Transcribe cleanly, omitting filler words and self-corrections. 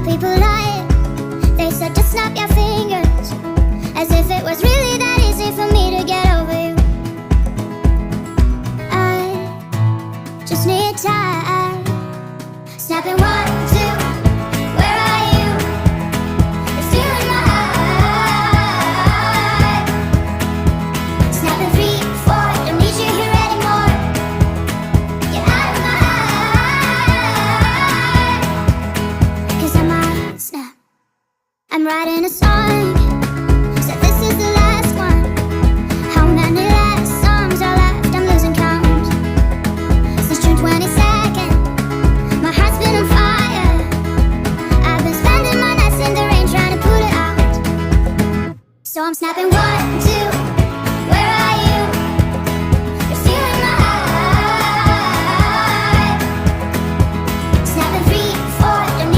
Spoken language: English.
people lie. They said just snap your fingers, as if it was really that easy for me to get over you. I just need time. Snapping 1, 2, where are you? It's still in my heart. Snapping 3, 4, don't need you here anymore. Get out of my heart. 'Cause I might snap. I'm writing a song, so this is the last one. How many last songs are left? I'm losing count. Since June 22nd, my heart's been on fire. I've been spending my nights in the rain trying to put it out. So I'm snapping 1,